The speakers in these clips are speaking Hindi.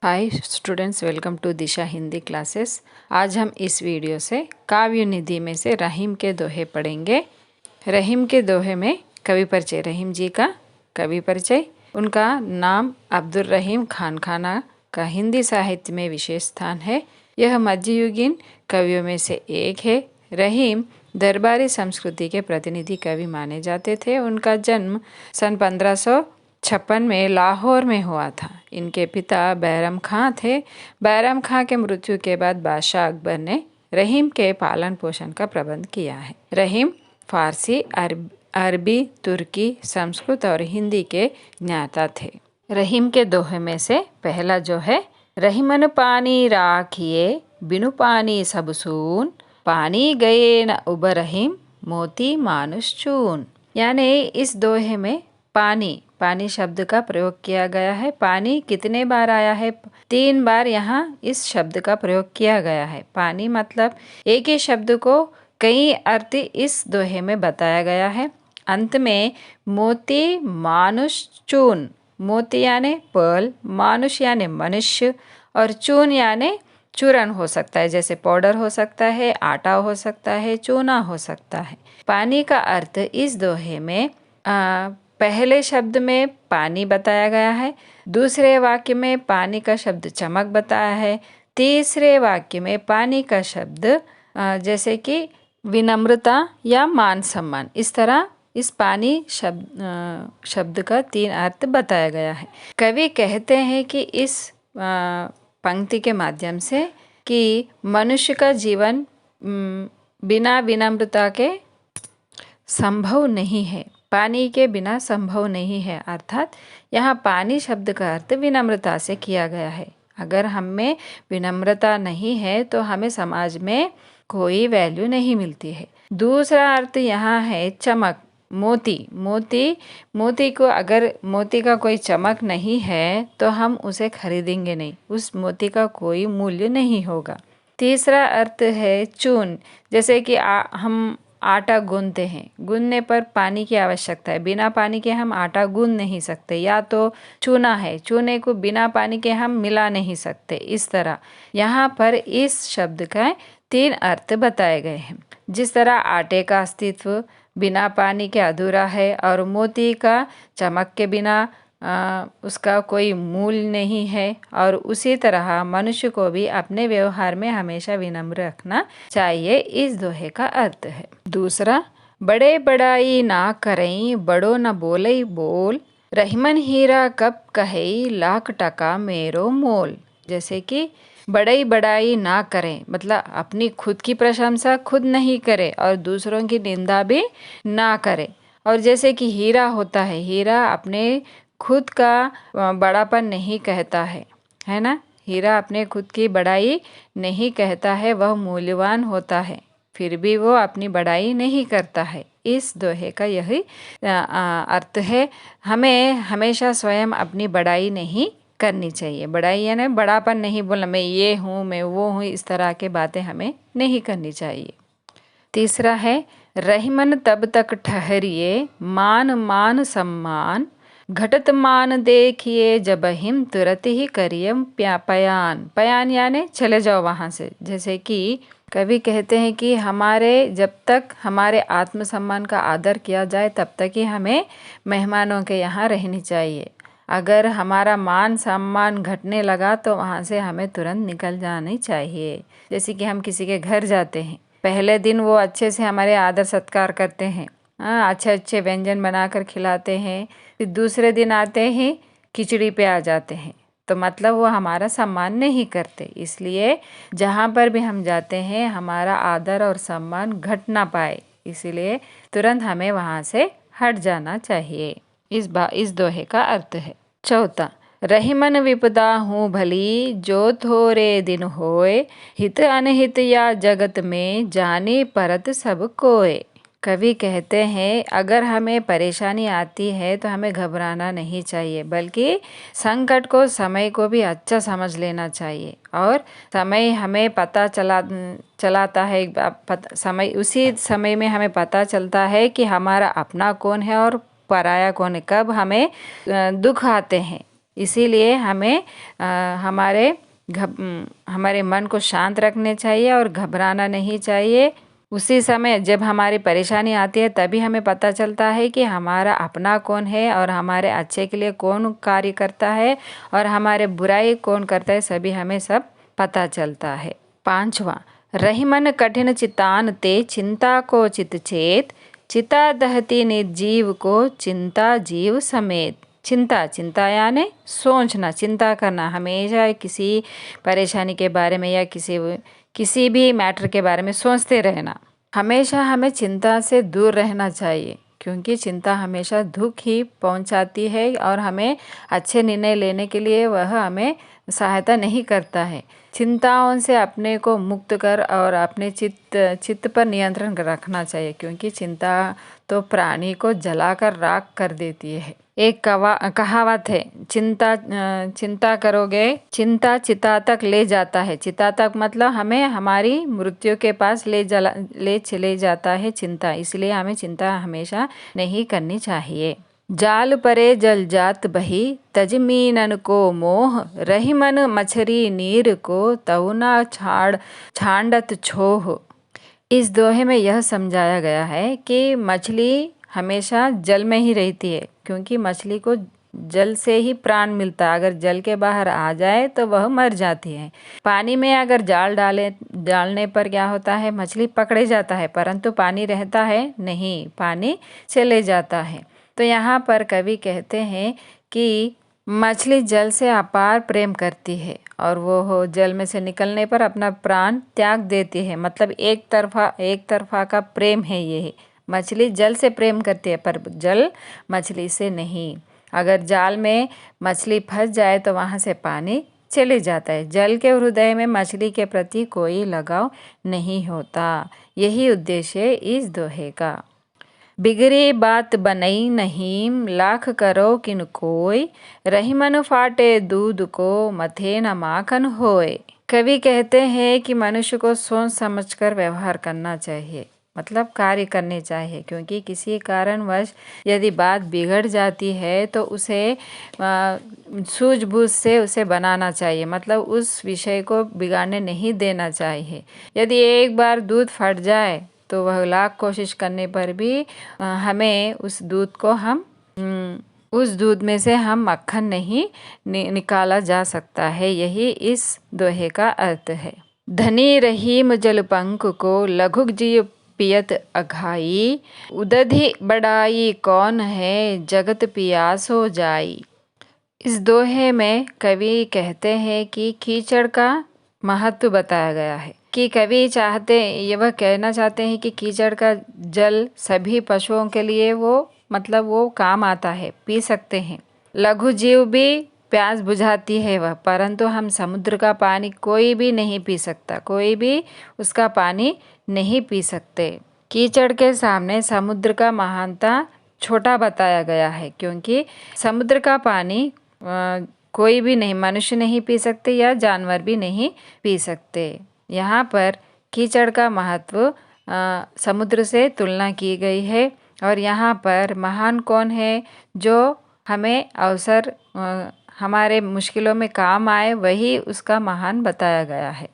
Hi students, welcome to Disha Hindi classes. आज हम इस वीडियो से काव्य निधि में से रहीम के दोहे पढ़ेंगे। रहीम के दोहे में कवि परिचय, रहीम जी का कवि परिचय। उनका नाम अब्दुल रहीम खानखाना का हिंदी साहित्य में विशेष स्थान है। यह मध्ययुगीन कवियों में से एक है। रहीम दरबारी संस्कृति के प्रतिनिधि कवि माने जाते थे। उनका जन्म सन 1556 में लाहौर में हुआ था। इनके पिता बैरम खां थे। बैरम खां के मृत्यु के बाद बादशाह अकबर ने रहीम के पालन पोषण का प्रबंध किया है। रहीम फारसी, अरबी, तुर्की, संस्कृत और हिंदी के ज्ञाता थे। रहीम के दोहे में से पहला जो है, रहीमन पानी राखिए बिनु पानी सब सून, पानी गए न उब रहीम मोती मानुष चून। यानी इस दोहे में पानी शब्द का प्रयोग किया गया है। पानी कितने बार आया है? 3 बार यहाँ इस शब्द का प्रयोग किया गया है। पानी मतलब एक ही शब्द को कई अर्थ इस दोहे में बताया गया है। अंत में मोती मानुष चून, मोती यानी पर्ल, मानुष यानी मनुष्य और चून यानी चूरन हो सकता है, जैसे पाउडर हो सकता है, आटा हो सकता है, चूना हो सकता है। पानी का अर्थ इस दोहे में पहले शब्द में पानी बताया गया है, दूसरे वाक्य में पानी का शब्द चमक बताया है, तीसरे वाक्य में पानी का शब्द जैसे कि विनम्रता या मान सम्मान, इस तरह इस पानी शब्द का 3 अर्थ बताया गया है। कवि कहते हैं कि इस पंक्ति के माध्यम से कि मनुष्य का जीवन बिना विनम्रता के संभव नहीं है, पानी के बिना संभव नहीं है। अर्थात यहाँ पानी शब्द का अर्थ विनम्रता से किया गया है। अगर हम में विनम्रता नहीं है तो हमें समाज में कोई वैल्यू नहीं मिलती है। दूसरा अर्थ यहाँ है चमक, मोती को अगर मोती का कोई चमक नहीं है तो हम उसे खरीदेंगे नहीं, उस मोती का कोई मूल्य नहीं होगा। तीसरा अर्थ है चून, जैसे कि हम आटा गूंदते हैं, गूंदने पर पानी की आवश्यकता है, बिना पानी के हम आटा गूंद नहीं सकते। या तो चूना है, चूने को बिना पानी के हम मिला नहीं सकते। इस तरह यहाँ पर इस शब्द का 3 अर्थ बताए गए हैं। जिस तरह आटे का अस्तित्व बिना पानी के अधूरा है और मोती का चमक के बिना उसका कोई मूल्य नहीं है, और उसी तरह मनुष्य को भी अपने व्यवहार में हमेशा विनम्र रखना चाहिए, इस दोहे का अर्थ है। दूसरा, बड़े बड़ाई ना करें बड़ो न बोले बोल, रहीमन हीरा कब कहे लाख टका मेरो मोल। जैसे कि बड़ाई ना करें मतलब अपनी खुद की प्रशंसा खुद नहीं करे और दूसरों की निंदा भी ना करे। और जैसे कि हीरा होता है, हीरा अपने खुद का बड़ापन नहीं कहता है ना। हीरा अपने खुद की बड़ाई नहीं कहता है, वह मूल्यवान होता है, फिर भी वो अपनी बड़ाई नहीं करता है। इस दोहे का यही अर्थ है। हमें हमेशा स्वयं अपनी बड़ाई नहीं करनी चाहिए। बड़ाई यानी बड़ापन नहीं बोलना, मैं ये हूँ, मैं वो हूँ, इस तरह के बातें हमें नहीं करनी चाहिए। तीसरा है, रहीमन तब तक ठहरिए मान सम्मान, घटत मान देखिए जब हिम तुरंत ही करियम पयान यानी चले जाओ वहाँ से। जैसे कि कवि कहते हैं कि जब तक हमारे आत्मसम्मान का आदर किया जाए तब तक ही हमें मेहमानों के यहाँ रहनी चाहिए। अगर हमारा मान सम्मान घटने लगा तो वहाँ से हमें तुरंत निकल जानी चाहिए। जैसे कि हम किसी के घर जाते हैं, पहले दिन वो अच्छे से हमारे आदर सत्कार करते हैं, अच्छे व्यंजन बनाकर खिलाते हैं, फिर दूसरे दिन आते ही खिचड़ी पे आ जाते हैं, तो मतलब वो हमारा सम्मान नहीं करते। इसलिए जहाँ पर भी हम जाते हैं हमारा आदर और सम्मान घट ना पाए, इसलिए तुरंत हमें वहाँ से हट जाना चाहिए। इस दोहे का अर्थ है। चौथा, रहीमन विपदा हूँ भली जो थोरे दिन होए, हित अनहित या जगत में जाने परत सब कोय। कवि कहते हैं अगर हमें परेशानी आती है तो हमें घबराना नहीं चाहिए, बल्कि संकट को, समय को भी अच्छा समझ लेना चाहिए। और समय हमें पता चलाता है, उसी समय में हमें पता चलता है कि हमारा अपना कौन है और पराया कौन है। कब हमें दुख आते हैं इसीलिए हमें हमारे मन को शांत रखने चाहिए और घबराना नहीं चाहिए। उसी समय जब हमारी परेशानी आती है तभी हमें पता चलता है कि हमारा अपना कौन है और हमारे अच्छे के लिए कौन कार्य करता है और हमारे बुराई कौन करता है, सभी हमें सब पता चलता है। 5वां, रहिमन कठिन चितान ते चिंता को चित चेत, चिता दहती निर्जीव को चिंता जीव समेत। चिंता यानी सोचना, चिंता करना, हमेशा किसी परेशानी के बारे में या किसी भी मैटर के बारे में सोचते रहना। हमेशा हमें चिंता से दूर रहना चाहिए, क्योंकि चिंता हमेशा दुख ही पहुंचाती है और हमें अच्छे निर्णय लेने के लिए वह हमें सहायता नहीं करता है। चिंताओं से अपने को मुक्त कर और अपने चित्त पर नियंत्रण रखना चाहिए, क्योंकि चिंता तो प्राणी को जलाकर राख कर देती है। एक कहावत है, चिंता करोगे चिंता चिता तक ले जाता है। चिता तक मतलब हमें हमारी मृत्यु के पास ले चले जाता है चिंता, इसलिए हमें चिंता हमेशा नहीं करनी चाहिए। जाल परे जल जात बही, तजमीनन को मोह, रहीमन मछरी नीर को तउना छांडत छोह। इस दोहे में यह समझाया गया है कि मछली हमेशा जल में ही रहती है, क्योंकि मछली को जल से ही प्राण मिलता है। अगर जल के बाहर आ जाए तो वह मर जाती है। पानी में अगर जाल डालने पर क्या होता है, मछली पकड़े जाता है, परंतु पानी रहता है नहीं, पानी चले जाता है। तो यहाँ पर कवि कहते हैं कि मछली जल से अपार प्रेम करती है और वो जल में से निकलने पर अपना प्राण त्याग देती है। मतलब एक तरफा का प्रेम है ये। मछली जल से प्रेम करती है पर जल मछली से नहीं। अगर जाल में मछली फंस जाए तो वहाँ से पानी चले जाता है। जल के हृदय में मछली के प्रति कोई लगाव नहीं होता। यही उद्देश्य है इस दोहे का। बिगड़ी बात बनई नहीं, लाख करो किन कोय, रहीमन फाटे दूध को मथे न माखन होय। कवि कहते हैं कि मनुष्य को सोच समझकर व्यवहार करना चाहिए, मतलब कार्य करने चाहिए, क्योंकि किसी कारणवश यदि बात बिगड़ जाती है तो उसे सूझबूझ से उसे बनाना चाहिए, मतलब उस विषय को बिगाड़ने नहीं देना चाहिए। यदि एक बार दूध फट जाए तो वह लाख कोशिश करने पर भी हमें उस दूध में से हम मक्खन नहीं निकाला जा सकता है। यही इस दोहे का अर्थ है। धनी रहीम जलपंख को लघुक जीव पियत अघाई, उदधि बढ़ाई कौन है जगत पियास हो जाई। इस दोहे में कवि कहते हैं कि कीचड़ का महत्व बताया गया है, कि कवि वह कहना चाहते हैं कि कीचड़ का जल सभी पशुओं के लिए वो काम आता है, पी सकते हैं। लघु जीव भी प्यास बुझाती है वह, परंतु हम समुद्र का पानी कोई भी नहीं पी सकता, कोई भी उसका पानी नहीं पी सकते। कीचड़ के सामने समुद्र का महानता छोटा बताया गया है, क्योंकि समुद्र का पानी कोई भी नहीं, मनुष्य नहीं पी सकते या जानवर भी नहीं पी सकते। यहाँ पर कीचड़ का महत्व समुद्र से तुलना की गई है। और यहाँ पर महान कौन है, जो हमें अवसर हमारे मुश्किलों में काम आए, वही उसका महान बताया गया है।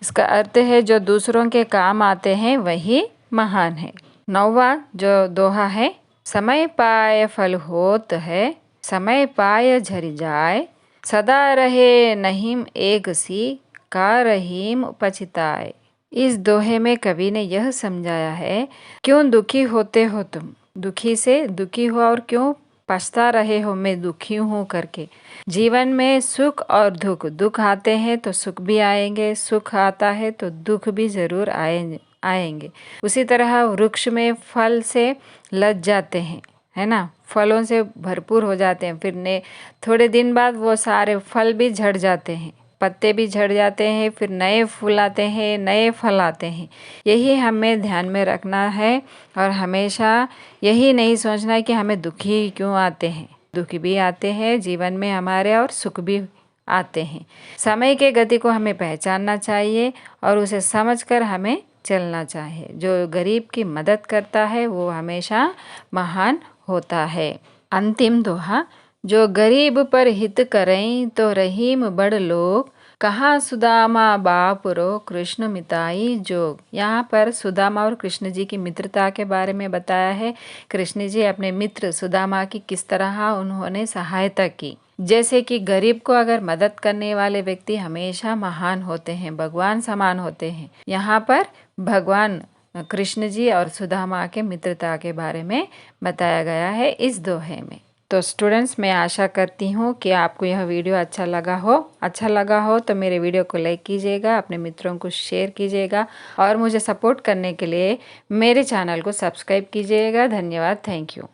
इसका अर्थ है जो दूसरों के काम आते हैं वही महान है। 9वां जो दोहा है, समय पाए फल होत है, समय पाए झरि जाए, सदा रहे नहीम एक सी, का रहीम पछताए। इस दोहे में कवि ने यह समझाया है, क्यों दुखी होते हो तुम, दुखी से दुखी हो और क्यों पछता रहे हो मैं दुखी हूँ करके। जीवन में सुख और दुख आते हैं तो सुख भी आएंगे, सुख आता है तो दुख भी जरूर आएंगे। उसी तरह वृक्ष में फल से लद जाते हैं, है ना, फलों से भरपूर हो जाते हैं, फिर थोड़े दिन बाद वो सारे फल भी झड़ जाते हैं, पत्ते भी झड़ जाते हैं, फिर नए फूल आते हैं, नए फल आते हैं। यही हमें ध्यान में रखना है और हमेशा यही नहीं सोचना है कि हमें दुखी क्यों आते हैं। दुख भी आते हैं जीवन में हमारे और सुख भी आते हैं। समय के गति को हमें पहचानना चाहिए और उसे समझकर हमें चलना चाहिए। जो गरीब की मदद करता है वो हमेशा महान होता है। अंतिम दोहा, जो गरीब पर हित करें तो रहीम बड़ लोग, कहाँ सुदामा बापुरो कृष्ण मिताई जोग। यहाँ पर सुदामा और कृष्ण जी की मित्रता के बारे में बताया है। कृष्ण जी अपने मित्र सुदामा की किस तरह उन्होंने सहायता की। जैसे कि गरीब को अगर मदद करने वाले व्यक्ति हमेशा महान होते हैं, भगवान समान होते हैं। यहाँ पर भगवान कृष्ण जी और सुदामा के मित्रता के बारे में बताया गया है इस दोहे में। तो स्टूडेंट्स, मैं आशा करती हूँ कि आपको यह वीडियो अच्छा लगा हो तो मेरे वीडियो को लाइक कीजिएगा, अपने मित्रों को शेयर कीजिएगा और मुझे सपोर्ट करने के लिए मेरे चैनल को सब्सक्राइब कीजिएगा। धन्यवाद। Thank you.